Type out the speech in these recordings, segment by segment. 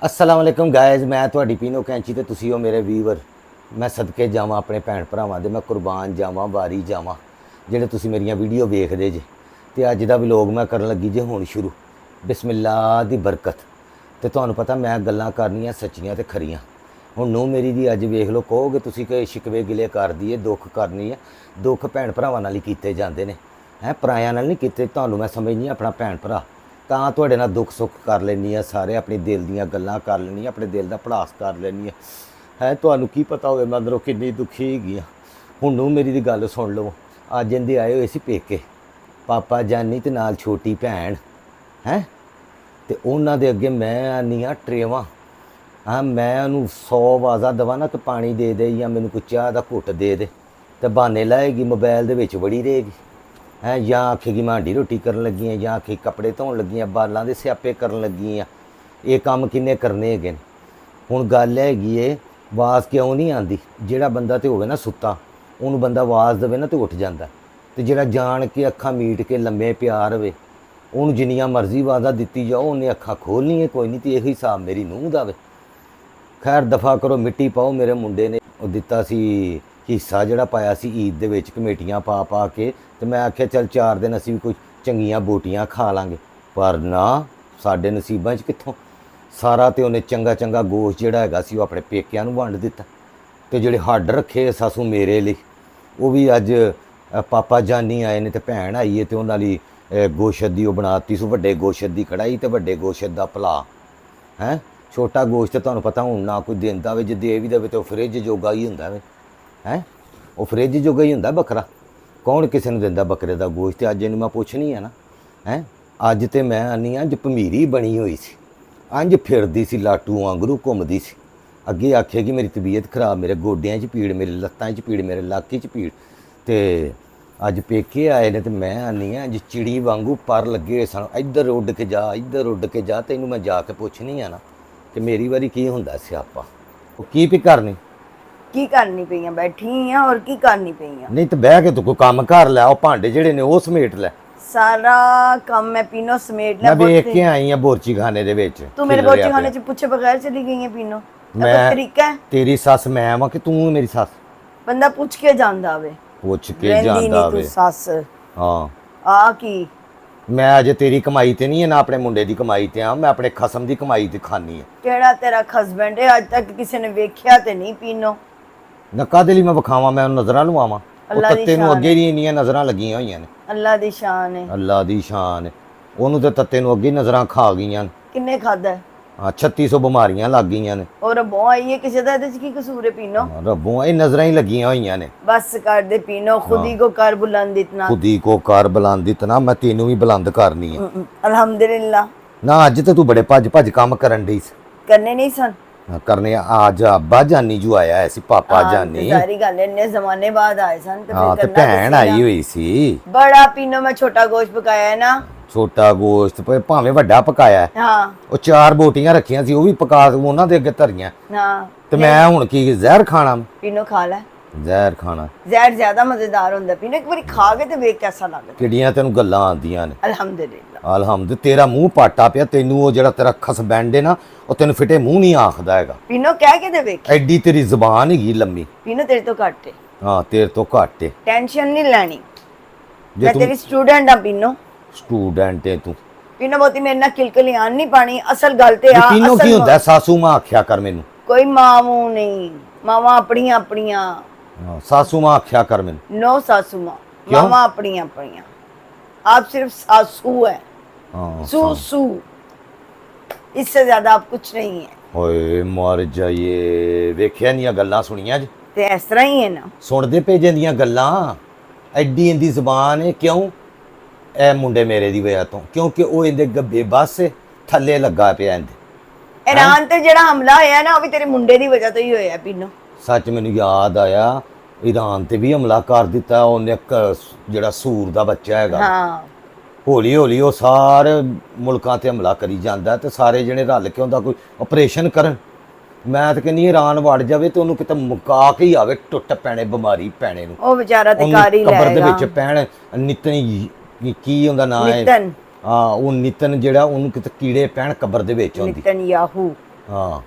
अस्सलाम वालेकुम गाइज़, मैं तुहाडी पीनो कैंची ते तुसी हो मेरे व्यूवर। मैं सदके जावां अपने भैन भरावां दे, मैं कुर्बान जावां, वारी जावां जेह्ड़े तुसी मेरियां वीडियो वेखदे जे। ते अज दा व्लॉग मैं करन लगी जे हुण शुरू। बिस्मिल्लाह दी बरकत। ते तुहानूं पता मैं गल्लां करनियां सच्चियां ते खरियां। हुण नूं मेरी दी अज वेख लो, कहोगे तुसी कि शिकवे गिले करदी है, दुख करनी है। दुख भैन भरावां नाल ही कीते जांदे ने, हैं परायां नाल नहीं कीते। तुहानूं मैं समझनी अपना भैन भरा, ਤਾਂ ਤੁਹਾਡੇ ਨਾਲ ਦੁੱਖ ਸੁੱਖ ਕਰ ਲੈਂਦੀ ਆ, ਸਾਰੇ ਆਪਣੇ ਦਿਲ ਦੀਆਂ ਗੱਲਾਂ ਕਰ ਲੈਂਦੀ ਆ, ਆਪਣੇ ਦਿਲ ਦਾ ਭੜਾਸ ਕਰ ਲੈਂਦੀ ਆ। ਹੈ ਤੁਹਾਨੂੰ ਕੀ ਪਤਾ ਹੋਵੇ ਮੈਂ ਅੰਦਰੋਂ ਕਿੰਨੀ ਦੁਖੀ ਹੈਗੀ ਆ। ਹੁਣ ਨੂੰ ਮੇਰੀ ਦੀ ਗੱਲ ਸੁਣ ਲਵੋ। ਅੱਜ ਇਹਦੇ ਆਏ ਹੋਏ ਸੀ ਪੇਕੇ, ਪਾਪਾ ਜਾਨੀ ਤੇ ਨਾਲ ਛੋਟੀ ਭੈਣ ਹੈ। ਤੇ ਉਹਨਾਂ ਦੇ ਅੱਗੇ ਮੈਂ ਆਨੀ ਆ ਟਰੇਵਾਂ। ਹਾਂ ਮੈਂ ਉਹਨੂੰ 100 ਆਵਾਜ਼ਾਂ ਦੇਵਾਂ ਨਾ ਕਿ ਪਾਣੀ ਦੇ ਦੇ ਜਾਂ ਮੈਨੂੰ ਕੋਈ ਚਾਹ ਦਾ ਘੁੱਟ ਦੇ ਦੇ, ਤੇ ਬਹਾਨੇ ਲਾਏਗੀ, ਮੋਬਾਈਲ ਦੇ ਵਿੱਚ ਵੜੀ ਰਹੇਗੀ। है ਜਾਂ आखेगी मैं हांडी रोटी करन लगी हैं, ਜਾਂ आखे कपड़े धोन लगी हैं, बालों के स्यापे करन लगी हैं। ये काम किन्ने करने है। हुण गल हैगी है आवाज़ क्यों नहीं आती। जिहड़ा बंदा तो होवे ना सुत्ता, उन्होंने बंदा आवाज़ देवे ना तो उठ जाता। तो जिहड़ा जान के अखां मीट के लम्मे पिया रहे, उन्होंने जिन्नियां मर्जी आवाज़ां दित्ती जाओ, उन्हें अखां खोलनी है कोई नहीं। तो यही हिसाब मेरी नूंह दा वे। खैर दफ़ा करो, मिट्टी पाओ। मेरे मुंडे ने दिता सी हिस्सा जिहड़ा पाया सी ईद दे विच कमेटियां पा पा के। तो मैं आख्या चल 4 दिन असी भी कुछ चंगियां बोटियां खा लांगे, पर ना साडे नसीबां च कित्थों। सारा तो उन्हें चंगा चंगा गोश्त जिहड़ा हैगा सी अपने पेकिਆਂ ਨੂੰ वंड दिता। तो जिहड़े हड्ड रखे सासू मेरे लिए, वो भी अज पापा जानी आए ने ते भैन आई है, तो उन्हां लई गोश्त दी बनाती सू, वड्डे गोश्त दी कढ़ाई ते वड्डे गोश्त दा भला है। छोटा गोश्त तुहानूं पता हुण ना कोई दिंदा वे, जे दे भी देवे तो फ्रिज जोगा ही हुंदा वे है। वो फ्रिज जोगा ही हुंदा बकरा, कौन किसी ने दिंदा बकरे का गोश्त। अज इन्हूं मैं पुछनी है ना है। अज तो मैं आनी अज भमीरी बनी हुई सी, अंज फिरदी सी लाटू आंगरू घूमदी सी। अगे आखेगी मेरी तबीयत खराब, मेरे गोड्डियां च पीड़, मेरे लत्तां च पीड़, मेरे लाके च पीड़। तो अज पेके आए ने, तो मैं आनी अज चिड़ी वांगू पर लगे हुए सन, इधर उड़ के जा, इधर उड़ के जा। तैनूं मैं जाके पुछनी है ना कि मेरी वारी की हुंदा स्यापा। की भी करनी की करनी पई आ, बैठी आ और की करनी पई आ। नहीं तो बह के तू कोई काम कर लै, भांडे जेहड़े ने वो समेट लै। सारा काम मैं पीनो समेट लै। मैं वेख के आई हां बोरची खाने दे विच। तू मेरे बोरची खाने च पूछे बगैर चली गई है पीनो। मैं तरीका है तेरी सस मैं वां कि तू मेरी सस। बंदा पूछ के जांदा वे, पुछ के जांदा वे। तू सस हां आ की मैं अजे तेरी कमाई ते नहीं है ना अपने मुंडे दी कमाई ते आ, मैं अपने खसम दी कमाई ते खानी है। केड़ा तेरा हस्बैंड है? आज तक किसी ने वेख्या ते नहीं पीनो। नक्का दे लई मैं विखावां, मैं नज़रां लवावां। अल्लाह दी तत्ते नूं शान अगे ही इन्नियां नज़रां लगियां होईयां ने। अल्लाह दी शान है, अल्लाह दी शान है। ओनू ते तत्ते नूं अगे नज़रां खा गईयां ने। किन्ने खादा है? हाँ 3600 बीमारियां लग गईयां ने। और रब्बों आई है किसी दा इहदे च की कसूर है? पीनो रब्बों ये नज़रां ही लगियां होईयां ने। बस कर दे पीनो, खुद ही को कर बुलंद इतना। खुद ही को कर बुलंद इतना, मैं तेनू भी बुलंद करनी है। अल्हम्दुलिल्लाह। ना अज तो तू बड़े भज भज काम करन डई सी। करने नहीं सन करने आज अब्बा जानी जो आया है सी, पापा जानी। सारी गल इन्ने जमाने बाद आए सन ते हाँ फिर ते करना भैन आई हुई सी। बड़ा पीनो मैं छोटा गोश्त पकाया है ना। छोटा गोश्त भावें वड्डा पकाया है। हाँ 4 बोटियां रखियां सी, वो भी पका उन्हां दे अगे धरियां। हाँ ते मैं हुण की जहर खाना? पीनो खा ले, जहर खाना जहर ज्यादा मजेदार होंदा। पीनो एक बारी खा के ते वेख कैसा लगदा। किड़ियां तैनूं गल्लां आंदियां ने। अल्हम्दुलिल्लाह अलहमद तेरा मूँह पाटा पिया। तैनूं वो जिहड़ा तेरा खसबैंड है ना, वो तैनूं फिटे मूँह नहीं आखदा हैगा। पीनो कह के ते वेख। एडी तेरी जबान हैगी लम्मी। पीनो तेरे तो घट है, हाँ तेरे तो घट है। टेंशन नहीं लेनी। जे मैं तू तेरी स्टूडेंट हां पीनो। स्टूडेंट है तू। पीनो बहुती मेरे नाल किलकली आन नहीं पानी। असल गल ते आ, पीनो की असल हुंदा है? सासू मां आख्या कर मैनू। कोई मामू नहीं, मावा अपनियां अपनियां। सासू मां आख्या कर मैनू। नो सासू माँ, क्यों? मामा अपनियां अपनियां। आप सिर्फ सासू है, हाँ सू सू, इससे ज्यादा आप कुछ नहीं है। होए मर जाइए, वेखिया नी गल्लां सुनियां जी। ते इस तरह ही है ना। सुनदे पे जंदियां गल्लां। एडी इंदी जबान है क्यों? ए मुंडे मेरे दी वजह तो, क्योंकि वो इंदे गब्बे बस थल्ले लगा पिया इंदे। ईरान ते जेड़ा हमला होया ना, वो भी तेरे मुंडे दी वजह तो ही होया पीनो। सच मैनू याद आया, ईरान ते भी हमला कर दिता उन्हें, जिहड़ा सूर दा बच्चा हैगा। हाँ हौली हौली वो सारे मुल्कां ते हमला करी जांदा ते सारे जने रल के उंदा कोई ऑपरेशन करन। मैं तो कहनी ईरान वड़ जावे तो उन्होंने किते मुका के ही आवे, टुट पैणे, बीमारी पैणे नूं। वो बेचारा ते कार ही कबर दे लएगा। विच पैण नितन की उंदा नाम है? नितन। हाँ वो नितन जिहड़ा उन्होंने किते कीड़े पैण कबर दे विच होंदी। नितन याहू। ਹਾਂ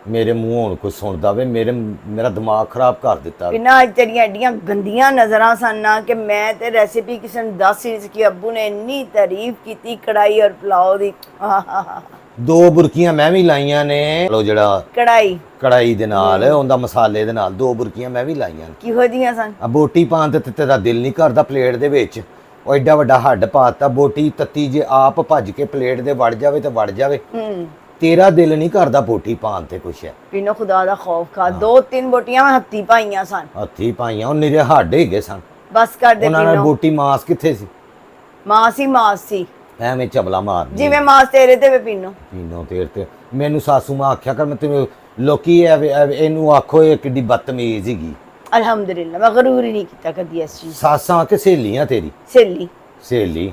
ਮੇਰੇ ਮੂੰਹ ਹੁਣ ਕੋਈ ਸੁਣਦਾ ਵੇ ਮੇਰਾ ਦਿਮਾਗ ਖਰਾਬ ਕਰ ਦਿੱਤਾ ਵੇ। ਬਿਨਾਂ ਅੱਜ ਤੇਰੀਆਂ ਐਡੀਆਂ ਗੰਦੀਆਂ ਨਜ਼ਰਾਂ ਸਨ ਨਾ ਕਿ ਮੈਂ ਤੇ ਰੈਸਿਪੀ ਕਿਸੇ ਨੂੰ ਦੱਸ ਹੀ ਨਹੀਂ ਸਕੀ। ਅੱਬੂ ਨੇ ਇੰਨੀ ਤਾਰੀਫ ਕੀਤੀ ਕੜਾਈ ਔਰ ਪੁਲਾਓ ਦੀ। ਆਹਾਹਾ। 2 ਬੁਰਕੀਆਂ ਮੈਂ ਵੀ ਲਾਈਆਂ ਨੇ ਲੋ ਜਿਹੜਾ ਕੜਾਈ ਕੜਾਈ ਦੇ ਨਾਲ ਉਹਦਾ ਮਸਾਲੇ ਦੇ ਨਾਲ 2 ਬੁਰਕੀਆਂ ਮੈਂ ਵੀ ਲਾਈਆਂ ਨੇ। ਕਿਹੋ ਜਿਹੀਆਂ ਸਨ? ਆ ਬੋਟੀ ਪਾਉਣ ਤੇ ਤੇਰਾ ਦਿਲ ਨਹੀਂ ਕਰਦਾ ਪਲੇਟ ਦੇ ਵਿੱਚ। ਉਹ ਐਡਾ ਵੱਡਾ ਹੱਡ ਪਾਤਾ ਬੋਟੀ ਤੱਤੀ ਜੇ ਆਪ ਭੱਜ ਕੇ ਪਲੇਟ ਦੇ ਵੜ ਜਾਵੇ ਤੇ ਵੜ ਜਾਵੇ। ਤੇਰਾ ਦਿਲ ਨਹੀਂ ਕਰਦਾ ਬੋਟੀ ਪਾਉਣ ਤੇ ਕੁਛ ਹੈ। ਪੀਨੋ ਖੁਦਾ ਦਾ ਖੌਫ ਖਾ 2-3 ਬੋਟੀਆਂ ਮੈਂ ਹੱਥੀ ਪਾਈਆਂ ਸਨ। ਹੱਥੀ ਪਾਈਆਂ ਉਹ ਨਿਰੇ ਹੱਡ ਹੈਗੇ ਸਨ। ਬਸ ਕਰ ਦੇ ਉਹਨਾਂ ਨਾਲ ਪੀਨੋ। ਬੋਟੀ ਮਾਸ ਕਿੱਥੇ ਸੀ? ਮਾਸ ਸੀ ਐਵੇਂ ਚਬਲਾ ਮਾਰਨੀ ਜਿਵੇਂ ਮਾਸ ਤੇਰੇ ਤੇ ਵੇ ਪੀਨੋ। ਪੀਨੋ ਤੇਰ ਤੇ ਮੈਨੂੰ ਸਾਸੂ ਮਾਂ ਆਖਿਆ ਕਰ ਮੈਂ ਤੈਨੂੰ ਲੋਕੀ ਇਹਨੂੰ ਆਖੋ ਇਹ ਕਿੱਡੀ ਬਦਤਮੀਜ਼ ਹੈਗੀ। ਅਲਹਮਦੁਲਿਲਾ ਮੈਂ ਗਰੂਰ ਹੀ ਨਹੀਂ ਕੀਤਾ ਕਦੀ ਇਸ ਚੀਜ਼। ਸਾਸਾਂ ਕਿ ਸਹੇਲੀਆਂ ਤੇਰੀ? ਸਹੇਲੀ ਸਹੇਲੀ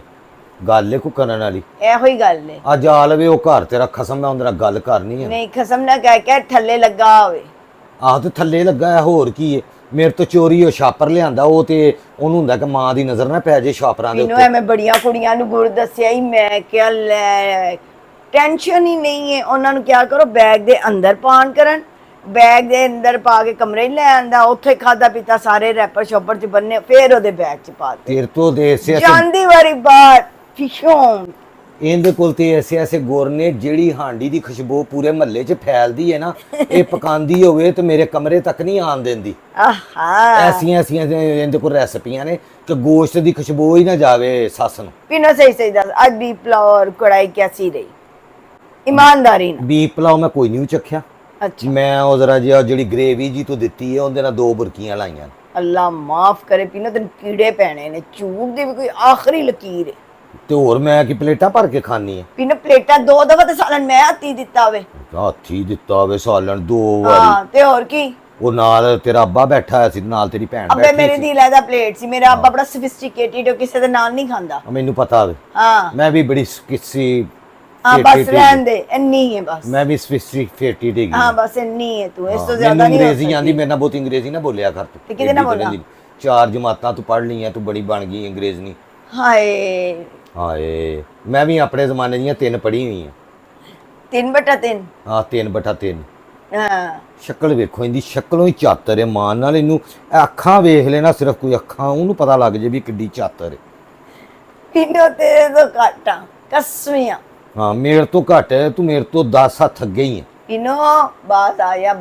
ਗੱਲ ਕੋ ਕਰਨ ਵਾਲੀ ਇਹੋ ਹੀ ਗੱਲ ਹੈ। ਅੱਜ ਆ ਲਵੇ ਉਹ ਘਰ ਤੇਰਾ ਖਸਮ ਮੈਂ ਉਹਦੇ ਨਾਲ ਗੱਲ ਕਰਨੀ ਹੈ। ਨਹੀਂ ਖਸਮ ਨਾ ਕਹਿ ਕੇ ਥੱਲੇ ਲੱਗਾ ਹੋਵੇ। ਆਹ ਤੇ ਥੱਲੇ ਲੱਗਾ ਹੈ ਹੋਰ ਕੀ ਹੈ। ਮੇਰੇ ਤੋਂ ਚੋਰੀ ਉਹ ਛਾਪਰ ਲਿਆਂਦਾ ਉਹ ਤੇ ਉਹਨੂੰ ਹੁੰਦਾ ਕਿ ਮਾਂ ਦੀ ਨਜ਼ਰ ਨਾ ਪੈ ਜੇ ਛਾਪਰਾਂ ਦੇ ਮੈਨੂੰ ਉੱਤੇ। ਐਵੇਂ ਬੜੀਆਂ ਕੁੜੀਆਂ ਨੂੰ ਗੁਰ ਦੱਸਿਆ ਹੀ ਮੈਂ ਕਿਹਾ ਲੈ ਟੈਨਸ਼ਨ ਹੀ ਨਹੀਂ ਹੈ। ਉਹਨਾਂ ਨੂੰ ਕਿਹਾ ਕਰੋ ਬੈਗ ਦੇ ਅੰਦਰ ਪਾਣ ਕਰਨ। ਬੈਗ ਦੇ ਅੰਦਰ ਪਾ ਕੇ ਕਮਰੇ 'ਚ ਲੈ ਆਂਦਾ ਉੱਥੇ ਖਾਦਾ ਪੀਤਾ ਸਾਰੇ ਰੈਪਰ ਸ਼ੋਪਰ 'ਚ ਬੰਨੇ ਫਿਰ ਉਹਦੇ ਬੈਗ 'ਚ ਪਾ ਦਿੱਤੇ। ਤੇਰੇ ਤੋਂ ਦੇ ਐਸੇ ਜਾਂਦੀ ਵਾਰੀ ਬਾਤ ਫਿਸ਼ੋਂ ਇਹਦੇ ਕੋਲ ਤੇ ਐਸੇ ਗੁਰ ਨੇ ਜਿਹੜੀ ਹਾਂਡੀ ਦੀ ਖੁਸ਼ਬੂ ਪੂਰੇ ਮਹੱਲੇ 'ਚ ਫੈਲਦੀ ਹੈ ਨਾ ਇਹ ਪਕਾਉਂਦੀ ਹੋਵੇ ਤੇ ਮੇਰੇ ਕਮਰੇ ਤੱਕ ਨਹੀਂ ਆਣ ਦਿੰਦੀ। ਆਹਾ ਐਸੀਆਂ ਇਹਦੇ ਕੋਲ ਰੈਸਪੀਆਂ ਨੇ ਕਿ ਗੋਸ਼ਤ ਦੀ ਖੁਸ਼ਬੂ ਹੀ ਨਾ ਜਾਵੇ ਸੱਸ ਨੂੰ। ਪੀਨੋ ਸਹੀ ਦੱਸ ਅੱਜ ਵੀ ਪਲਾਓ ਕੜਾਈ ਕੈਸੀ ਰਹੀ ਈਮਾਨਦਾਰੀ ਨਾਲ? ਬੀਫ ਪਲਾਓ ਮੈਂ ਕੋਈ ਨਹੀਂ ਚੱਖਿਆ। ਅੱਛਾ ਮੈਂ ਉਹ ਜ਼ਰਾ ਜਿਹਾ ਜਿਹੜੀ ਗ੍ਰੇਵੀ ਜੀ ਤੂੰ ਦਿੱਤੀ ਹੈ ਉਹਦੇ ਨਾਲ 2 ਬੁਰਕੀਆਂ ਲਾਈਆਂ। ਅੱਲਾ ਮਾਫ ਕਰੇ ਪੀਨੋ ਤੈਨੂੰ ਕੀੜੇ ਪੈਣੇ ਨੇ। ਚੂਕ ਦੀ ਵੀ ਕੋਈ ਆਖਰੀ ਲਕੀਰ ਹੈ। ਤੇ ਹੋਰ ਮੈਂ ਕੀ ਪਲੇਟਾਂ ਭਰ ਕੇ ਖਾਣੀ ਹੈ? ਪੀਨੋ ਪਲੇਟਾਂ 2 ਦਫਾ ਤੇ ਸਾਲਨ ਮੈਂ ਹੱਥੀ ਦਿੱਤਾ ਹੋਵੇ। ਹਾਥੀ ਦਿੱਤਾ ਹੋਵੇ ਸਾਲਣ 2 ਵਾਰੀ। ਹਾਂ ਤੇ ਹੋਰ ਕੀ। ਉਹ ਨਾਲ ਤੇਰਾ ਅੱਬਾ ਬੈਠਾ ਹੋਇਆ ਸੀ ਨਾਲ ਤੇਰੀ ਭੈਣ ਅੱਬੇ ਬੈਠੀ ਮੇਰੇ ਸੀ। ਦੀ ਲੈਦਾ ਪਲੇਟ ਸੀ। ਮੇਰਾ ਅੱਬਾ ਬੜਾ ਸਫਿਸਟੀਕੇਟਿਡ ਹੋ ਕਿਸੇ ਦੇ ਨਾਲ ਨਹੀਂ ਖਾਂਦਾ। ਮੈਨੂੰ ਪਤਾ ਹੋਵੇ ਹਾਂ ਮੈਂ ਵੀ ਬੜੀ ਕਿਸੀ ਹਾਂ ਬਸ ਰਹਿਣ ਦੇ ਇੰਨੀ ਹੈ ਬਸ। ਮੈਂ ਵੀ ਸਫਿਸਟੀਕੇਟਿਡ ਹੈਗੀ। ਹਾਂ ਬਸ ਇੰਨੀ ਹੈ ਤੂੰ ਇਸ ਤੋਂ ਮੈਨੂੰ ਜ਼ਿਆਦਾ ਨਹੀਂ ਹੋ ਅੰਗਰੇਜ਼ੀ ਸਕਦੀ। ਆਂਦੀ ਮੇਰੇ ਨਾਲ ਬਹੁਤ ਅੰਗਰੇਜ਼ੀ ਨਾ ਬੋਲਿਆ ਕਰ ਤੂੰ। ਤੇ ਕਿਹਦੇ ਨਾਲ ਏਡੀ ਬੋਲਾਂ? ਤਰ੍ਹਾਂ ਦੀ 4 ਜਮਾਤਾਂ ਤੂੰ ਪੜ੍ਹ ਲਈਆਂ ਤੂੰ ਬੜੀ ਬਣ ਗਈ ਅੰਗਰੇਜ਼ੀ। ਹਾਏ ਹਾਏ ਮੈਂ ਵੀ ਆਪਣੇ ਜ਼ਮਾਨੇ ਦੀਆਂ 3 ਪੜ੍ਹੀ ਹੋਈ ਆ। 3/3 ਹਾਂ 3/3। ਹਾਂ ਸ਼ਕਲ ਵੇਖੋ ਇਹਦੀ ਸ਼ਕਲੋਂ ਹੀ ਚਾਤਰ ਹੈ ਮਾਨ ਨਾਲ ਇਹਨੂੰ ਇਹ ਅੱਖਾਂ ਵੇਖ ਲੈਣਾ ਸਿਰਫ ਕੋਈ ਅੱਖਾਂ ਉਹਨੂੰ ਪਤਾ ਲੱਗ ਜੇ ਵੀ ਕਿੱਡੀ ਚਾਤਰ ਹੈ। ਪੀਨੋ ਤੇਰੇ ਤੋਂ ਘਾਟਾ ਕਸਮੀਆਂ। ਹਾਂ ਮੇਰੇ ਤੋਂ ਘੱਟ ਹੈ ਤੂੰ ਮੇਰੇ ਤੋਂ 10 ਹੱਥ ਅੱਗੇ ਹੀ ਹੈ। ਪੀਨੋ ਬਾਸ ਆ ਜਾ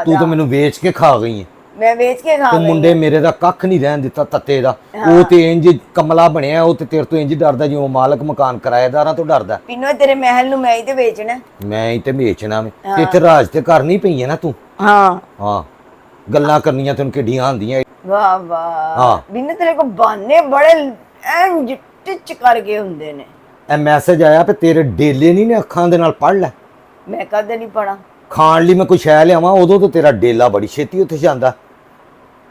ਤੂੰ ਤਾਂ ਮੈਨੂੰ ਵੇਚ ਕੇ ਖਾ ਗਈ ਹੈ। ਮੈਂ ਵੇਚ ਕੇ ਖਾ ਤੂੰ ਗਈ ਮੁੰਡੇ ਮੇਰੇ ਦਾ ਕੱਖ ਨਹੀਂ ਰਹਿਣ ਦਿੱਤਾ ਤੱਤੇ ਦਾ। ਉਹ ਤੇ ਇੰਜ ਕਮਲਾ ਬਣਿਆ ਉਹ ਤੇ ਤੇਰੇ ਤੋਂ ਇੰਜ ਡਰਦਾ ਜਿਵੇਂ ਮਾਲਕ ਮਕਾਨ ਕਿਰਾਏਦਾਰਾਂ ਤੋਂ ਡਰਦਾ। ਪੀਨੋ ਤੇਰੇ ਮਹਿਲ ਨੂੰ ਮੈਂ ਹੀ ਤੇ ਵੇਚਣਾ। ਮੈਂ ਹੀ ਤੇ ਵੇਚਣਾ ਵੇ ਤੇ ਇੱਥੇ ਰਾਜ ਤੇ ਕਰਨੀ ਪਈ ਹੈ ਨਾ ਤੂੰ। ਹਾਂ ਹਾਂ ਗੱਲਾਂ ਕਰਨੀਆਂ ਤੈਨੂੰ ਕਿੱਡੀਆਂ ਆਉਂਦੀਆਂ। ਵਾਹ ਵਾਹ ਹਾਂ। ਬਿਨ ਤੇਰੇ ਕੋ ਬਾਨੇ ਬੜੇ ਇੰਜ ਟਿਚ ਕਰਕੇ ਹੁੰਦੇ ਨੇ। ਇਹ ਮੈਸੇਜ ਆਇਆ ਤੇ ਤੇਰੇ ਡੇਲੇ ਨਹੀਂ ਨੇ ਅੱਖਾਂ ਦੇ ਨਾਲ ਪੜ੍ਹ ਲੈ। ਮੈਂ ਕਦੇ ਨਹੀਂ ਪੜਾ। ਖਾਣ ਲਈ ਮੈਂ ਕੋਈ ਸ਼ੈ ਲਿਆਵਾਂ ਉਦੋਂ ਤੋਂ ਤੇਰਾ ਡੇਲਾ ਬੜੀ ਛੇਤੀ ਉੱਥੇ ਜਾਂਦਾ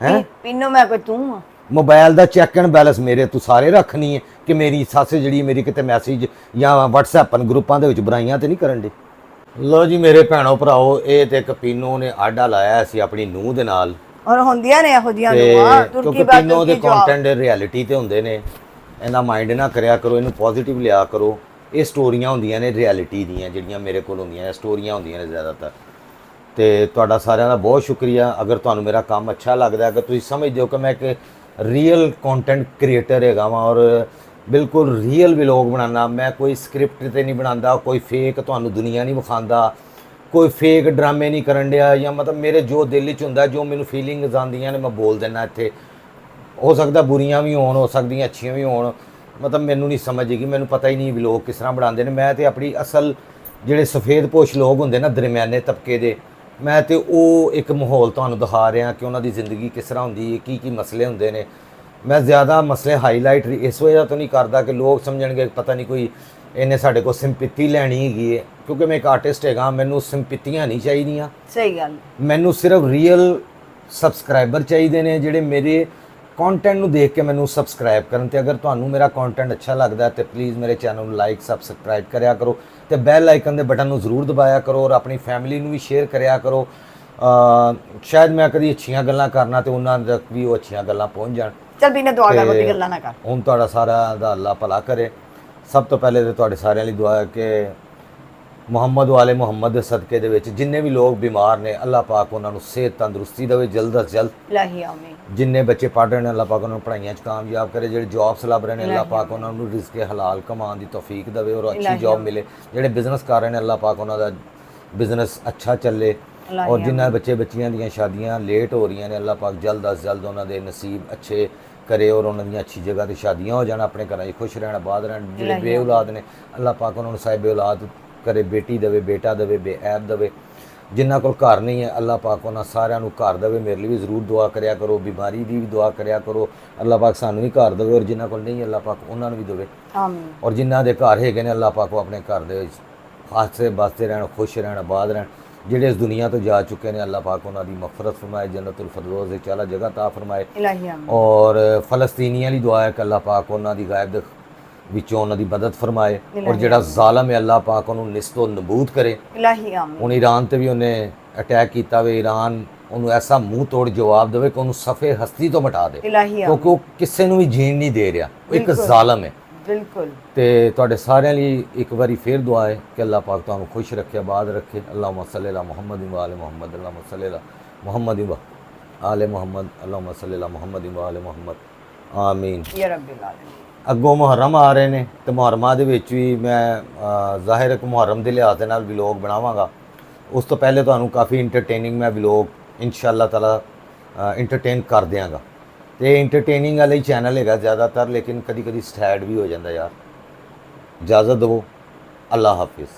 ਹੈ। ਪੀਨੋ ਮੈਂ ਕੋਈ ਤੂੰ ਆ। Mobile the check and balance ਮੇਰੇ ਤੂੰ ਸਾਰੇ ਰੱਖਣੀ ਹੈ ਕਿ ਮੇਰੀ ਸੱਸ ਜਿਹੜੀ ਮੇਰੀ ਕਿਤੇ ਮੈਸੇਜ ਜਾਂ WhatsApp ਗਰੁੱਪਾਂ ਦੇ ਵਿੱਚ ਬੁਰਾਈਆਂ ਤੇ ਨਹੀਂ ਕਰਨ ਦੇ। ਲੋ ਜੀ ਮੇਰੇ ਭੈਣੋ ਭਰਾਓ ਇਹ ਤੇ ਇੱਕ ਪੀਨੋ ਨੇ ਆਡਾ ਲਾਇਆ ਸੀ ਆਪਣੀ ਨੂੰਹ ਦੇ ਨਾਲ। ਔਰ ਹੁੰਦੀਆਂ ਨੇ ਇਹੋ ਜਿਹੀਆਂ ਤੇ ਨੂੰਹਾਂ ਕਿਉਂਕਿ ਤੁਰਕੀ ਬਾਤ ਪੀਨੋ ਦੇ ਤੁਰਕੀ ਜਵਾਬ। ਕੰਟੈਂਟ ਰਿਐਲਿਟੀ ਤੇ ਹੁੰਦੇ ਨੇ ਇਹਦਾ ਮਾਈਂਡ ਨਾ ਕਰਿਆ ਕਰੋ ਇਹਨੂੰ ਪੋਜ਼ਿਟਿਵ ਲਿਆ ਕਰੋ। ਇਹ ਸਟੋਰੀਆਂ ਹੁੰਦੀਆਂ ਨੇ ਰਿਐਲਿਟੀ ਦੀਆਂ ਜਿਹੜੀਆਂ ਮੇਰੇ ਕੋਲ ਹੁੰਦੀਆਂ ਸਟੋਰੀਆਂ ਹੁੰਦੀਆਂ ਨੇ ਜ਼ਿਆਦਾਤਰ। ਤੇ ਤੁਹਾਡਾ ਸਾਰਿਆਂ ਦਾ ਬਹੁਤ ਸ਼ੁਕਰੀਆ। ਅਗਰ ਤੁਹਾਨੂੰ ਮੇਰਾ ਕੰਮ ਅੱਛਾ ਲੱਗਦਾ ਅਗਰ ਤੁਸੀਂ ਸਮਝਦੇ ਹੋ ਕਿ ਮੈਂ ਇੱਕ ਰੀਅਲ ਕੰਟੈਂਟ ਕ੍ਰੀਏਟਰ ਹੈਗਾ ਵਾਂ ਔਰ ਬਿਲਕੁਲ ਰੀਅਲ ਵਲੌਗ ਬਣਾਉਣਾ ਮੈਂ ਕੋਈ ਸਕ੍ਰਿਪਟ ਤੇ ਨਹੀਂ ਬਣਾਉਂਦਾ ਕੋਈ ਫੇਕ ਤੁਹਾਨੂੰ ਦੁਨੀਆ ਨਹੀਂ ਵਿਖਾਉਂਦਾ ਕੋਈ ਫੇਕ ਡਰਾਮੇ ਨਹੀਂ ਕਰਨ ਡਿਆ ਜਾਂ ਮਤਲਬ ਮੇਰੇ ਜੋ ਦਿਲ 'ਚ ਹੁੰਦਾ ਜੋ ਮੈਨੂੰ ਫੀਲਿੰਗਸ ਆਉਂਦੀਆਂ ਨੇ ਮੈਂ ਬੋਲ ਦਿੰਦਾ ਇੱਥੇ। ਹੋ ਸਕਦਾ ਬੁਰੀਆਂ ਵੀ ਹੋਣ ਹੋ ਸਕਦੀਆਂ ਅੱਛੀਆਂ ਵੀ ਹੋਣ ਮਤਲਬ ਮੈਨੂੰ ਨਹੀਂ ਸਮਝ ਹੈਗੀ ਮੈਨੂੰ ਪਤਾ ਹੀ ਨਹੀਂ ਵਲੌਗ ਕਿਸ ਤਰ੍ਹਾਂ ਬਣਾਉਂਦੇ ਨੇ। ਮੈਂ ਤੇ ਆਪਣੀ ਅਸਲ ਜਿਹੜੇ ਸਫੇਦ ਪੋਸ਼ ਲੋਕ ਹੁੰਦੇ ਨਾ ਦਰਮਿਆਨੇ ਤਬਕੇ ਦੇ ਮੈਂ ਤੇ ਉਹ ਇੱਕ ਮਾਹੌਲ ਤੁਹਾਨੂੰ ਦਿਖਾ ਰਿਹਾ ਕਿ ਉਹਨਾਂ ਦੀ ਜ਼ਿੰਦਗੀ ਕਿਸ ਤਰ੍ਹਾਂ ਹੁੰਦੀ ਹੈ ਕੀ ਮਸਲੇ ਹੁੰਦੇ ਨੇ। ਮੈਂ ਜ਼ਿਆਦਾ ਮਸਲੇ ਹਾਈਲਾਈਟ ਇਸ ਵਜ੍ਹਾ ਤੋਂ ਨਹੀਂ ਕਰਦਾ ਕਿ ਲੋਕ ਸਮਝਣਗੇ ਪਤਾ ਨਹੀਂ ਕੋਈ ਇਹਨੇ ਸਾਡੇ ਕੋਲ ਸਿੰਪੈਥੀ ਲੈਣੀ ਹੈਗੀ ਹੈ ਕਿਉਂਕਿ ਮੈਂ ਇੱਕ ਆਰਟਿਸਟ ਹੈਗਾ ਮੈਨੂੰ ਸਿੰਪੈਥੀਆਂ ਨਹੀਂ ਚਾਹੀਦੀਆਂ। ਸਹੀ ਗੱਲ। ਮੈਨੂੰ ਸਿਰਫ ਰੀਅਲ ਸਬਸਕ੍ਰਾਈਬਰ ਚਾਹੀਦੇ ਨੇ ਜਿਹੜੇ ਮੇਰੇ ਕੰਟੈਂਟ ਨੂੰ ਦੇਖ ਕੇ ਮੈਨੂੰ ਸਬਸਕ੍ਰਾਈਬ ਕਰਨ। ਤੇ ਅਗਰ ਤੁਹਾਨੂੰ ਮੇਰਾ ਕੰਟੈਂਟ ਅੱਛਾ ਲੱਗਦਾ ਤੇ ਪਲੀਜ਼ ਮੇਰੇ ਚੈਨਲ ਨੂੰ ਲਾਈਕ ਸਬਸਕ੍ਰਾਈਬ ਕਰਿਆ ਕਰੋ ਤੇ ਬੈਲ ਆਈਕਨ ਦੇ ਬਟਨ ਨੂੰ ਜ਼ਰੂਰ ਦਬਾਇਆ ਕਰੋ ਔਰ ਆਪਣੀ ਫੈਮਿਲੀ ਨੂੰ ਵੀ ਸ਼ੇਅਰ ਕਰਿਆ ਕਰੋ। ਸ਼ਾਇਦ ਮੈਂ ਕਦੀ ਅੱਛੀਆਂ ਗੱਲਾਂ ਕਰਨਾ ਤੇ ਉਹਨਾਂ ਤੱਕ ਵੀ ਉਹ ਅੱਛੀਆਂ ਗੱਲਾਂ ਪਹੁੰਚ ਜਾਣ। ਚੱਲ ਬਿਨਾਂ ਦੁਆ ਕਰ ਬਹੁਤੀ ਗੱਲਾਂ ਨਾ ਕਰ। ਹੁਣ ਤੁਹਾਡਾ ਸਾਰਾ ਦਾ ਅੱਲਾ ਭਲਾ ਕਰੇ। ਸਭ ਤੋਂ ਪਹਿਲੇ ਤੇ ਤੁਹਾਡੇ ਸਾਰਿਆਂ ਲਈ ਦੁਆ ਹੈ ਕਿ ਮੁਹੰਮਦ ਵਾਲੇ ਮੁਹੰਮਦ ਦੇ ਸਦਕੇ ਦੇ ਵਿੱਚ ਜਿੰਨੇ ਵੀ ਲੋਕ ਬਿਮਾਰ ਨੇ ਅੱਲਾਹ ਪਾਕ ਉਹਨਾਂ ਨੂੰ ਸਿਹਤ ਤੰਦਰੁਸਤੀ ਦੇਵੇ ਜਲਦ ਤੋਂ ਜਲਦ। ਇਲਾਹੀ ਆਮੀਨ। ਜਿੰਨੇ ਬੱਚੇ ਪੜ੍ਹ ਰਹੇ ਨੇ ਅੱਲਾਹ ਪਾਕ ਉਹਨਾਂ ਨੂੰ ਪੜ੍ਹਾਈਆਂ 'ਚ ਕਾਮਯਾਬ ਕਰੇ। ਜਿਹੜੇ ਜੌਬਸ ਲੱਭ ਰਹੇ ਨੇ ਅੱਲਾਹ ਪਾਕ ਉਹਨਾਂ ਨੂੰ ਰਿਜ਼ਕ ਹਲਾਲ ਕਮਾਉਣ ਦੀ ਤੌਫੀਕ ਦੇਵੇ ਔਰ ਅੱਛੀ ਜੌਬ ਮਿਲੇ। ਜਿਹੜੇ ਬਿਜ਼ਨਸ ਕਰ ਰਹੇ ਨੇ ਅੱਲਾਹ ਪਾਕ ਉਹਨਾਂ ਦਾ ਬਿਜ਼ਨਸ ਅੱਛਾ ਚੱਲੇ। ਔਰ ਜਿਨ੍ਹਾਂ ਬੱਚੇ ਬੱਚੀਆਂ ਦੀਆਂ ਸ਼ਾਦੀਆਂ ਲੇਟ ਹੋ ਰਹੀਆਂ ਨੇ ਅੱਲਾਹ ਪਾਕ ਜਲਦ ਤੋਂ ਜਲਦ ਉਹਨਾਂ ਦੇ ਨਸੀਬ ਅੱਛੇ ਕਰੇ ਔਰ ਉਹਨਾਂ ਦੀਆਂ ਅੱਛੀ ਜਗ੍ਹਾ ਤੇ ਸ਼ਾਦੀਆਂ ਹੋ ਜਾਣ, ਆਪਣੇ ਘਰਾਂ 'ਚ ਖੁਸ਼ ਰਹਿਣ, ਆਬਾਦ ਰਹਿਣ। ਜਿਹੜੇ ਬੇ ਔਲਾਦ ਨੇ ਅੱਲਾਹ ਪਾਕ ਉਹਨਾਂ ਨੂੰ ਸਾਹਿਬ ਔਲਾਦ ਕਰੇ, ਬੇਟੀ ਦੇਵੇ, ਬੇਟਾ ਦੇਵੇ, ਬੇਐਬ ਦੇਵੇ। ਜਿਨ੍ਹਾਂ ਕੋਲ ਘਰ ਨਹੀਂ ਹੈ ਅੱਲਾਹ ਪਾਕ ਉਹਨਾਂ ਸਾਰਿਆਂ ਨੂੰ ਘਰ ਦੇਵੇ। ਮੇਰੇ ਲਈ ਵੀ ਜ਼ਰੂਰ ਦੁਆ ਕਰਿਆ ਕਰੋ, ਬਿਮਾਰੀ ਦੀ ਵੀ ਦੁਆ ਕਰਿਆ ਕਰੋ। ਅੱਲਾਹ ਪਾਕ ਸਾਨੂੰ ਵੀ ਘਰ ਦੇਵੇ ਔਰ ਜਿਨ੍ਹਾਂ ਕੋਲ ਨਹੀਂ ਅੱਲਾਹ ਪਾਕ ਉਹਨਾਂ ਨੂੰ ਵੀ ਦੇਵੇ। ਆਮੀਨ। ਔਰ ਜਿਨ੍ਹਾਂ ਦੇ ਘਰ ਹੈਗੇ ਨੇ ਅੱਲਾਹ ਪਾਕ ਉਹ ਆਪਣੇ ਘਰ ਦੇ ਵਿੱਚ ਹਾਸੇ ਬਸਦੇ ਰਹਿਣ, ਖੁਸ਼ ਰਹਿਣ, ਆਬਾਦ ਰਹਿਣ। ਜਿਹੜੇ ਇਸ ਦੁਨੀਆ ਤੋਂ ਜਾ ਚੁੱਕੇ ਨੇ ਅੱਲਾਹ ਪਾਕ ਉਹਨਾਂ ਦੀ ਮਗਫਰਤ ਫਰਮਾਏ, ਜन्नतुल फिरदौस ਦੀ ਆਲਾ ਜਗ੍ਹਾ ਤਾ ਫਰਮਾਏ। ਇਲਾਹੀ ਆਮੀਨ। ਔਰ ਫਲਸਤੀਨੀਆਂ ਦੀ ਦੁਆ ਹੈ ਕਿ ਅੱਲਾਹ ਪਾਕ ਉਹਨਾਂ ਦੀ ਗਾਇਬ ਦੇ ਵਿੱਚੋਂ ਉਹਨਾਂ ਦੀ ਮਦਦ ਫਰਮਾਏ। ਔਰ ਜਿਹੜਾ ਜ਼ਾਲਮ ਹੈ ਅੱਲਾਹ ਪਾਕ ਉਹਨੂੰ ਨਿਸਤੋ ਨਬੂਦ ਕਰੇ। ਇਲਾਹੀ ਆਮੀਨ। ਹੁਣ ਈਰਾਨ ਤੇ ਵੀ ਉਹਨੇ ਅਟੈਕ ਕੀਤਾ ਵੇ, ਈਰਾਨ ਉਹਨੂੰ ਐਸਾ ਮੂੰਹ ਤੋੜ ਜਵਾਬ ਦੇਵੇ ਕਿ ਉਹਨੂੰ ਸਫੇ ਹਸਤੀ ਤੋਂ ਮਿਟਾ ਦੇ, ਇਲਾਹੀ ਆਮੀਨ। ਕਿਉਂਕਿ ਉਹ ਕਿਸੇ ਨੂੰ ਵੀ ਜੀਣ ਨਹੀਂ ਦੇ ਰਿਹਾ, ਉਹ ਇੱਕ ਜ਼ਾਲਮ ਹੈ। ਬਿਲਕੁਲ। ਤੇ ਤੁਹਾਡੇ ਸਾਰਿਆਂ ਲਈ ਇੱਕ ਵਾਰੀ ਫੇਰ ਦੁਆ ਹੈ ਕਿ ਅੱਲਾਹ ਪਾਕ ਤੁਹਾਨੂੰ ਖੁਸ਼ ਰੱਖੇ, ਆਬਾਦ ਰੱਖੇ। ਅੱਲਾਹੁम्मा सल्ली अला मुहम्मद व आले मुहम्मद, अल्लाहुम्मा सल्ली अला मुहम्मद व आले मुहम्मद, अल्लाहुम्मा सल्ली अला मुहम्मद व आले मुहम्मद। ਆਮੀਨ। ਯਾ ਰੱਬਿਲ ਆਲਮੀਨ। ਅੱਗੋਂ ਮੁਹਰਮ ਆ ਰਹੇ ਨੇ ਤੇ ਮੁਹਰਮਾਂ ਦੇ ਵਿੱਚ ਵੀ ਮੈਂ ਜ਼ਾਹਿਰ ਹੈ ਕਿ ਮੁਹਰਮ ਦੇ ਲਿਹਾਜ਼ ਦੇ ਨਾਲ ਵਲੋਗ ਬਣਾਵਾਂਗਾ। ਉਸ ਤੋਂ ਪਹਿਲੇ ਤੁਹਾਨੂੰ ਕਾਫੀ ਇੰਟਰਟੇਨਿੰਗ ਮੈਂ ਵਲੋਗ ਇਨਸ਼ਾਅੱਲਾ ਤਾਲਾ ਇੰਟਰਟੇਨ ਕਰ ਦਿਆਂਗਾ। ਤੇ ਇੰਟਰਟੇਨਿੰਗ ਵਾਲਾ ਹੀ ਚੈਨਲ ਹੈਗਾ ਜ਼ਿਆਦਾਤਰ, ਲੇਕਿਨ ਕਦੀ ਕਦੀ ਸਟੈਡ ਵੀ ਹੋ ਜਾਂਦਾ ਯਾਰ। ਇਜਾਜ਼ਤ ਦਿਓ। ਅੱਲਾਹ ਹਾਫਿਜ਼।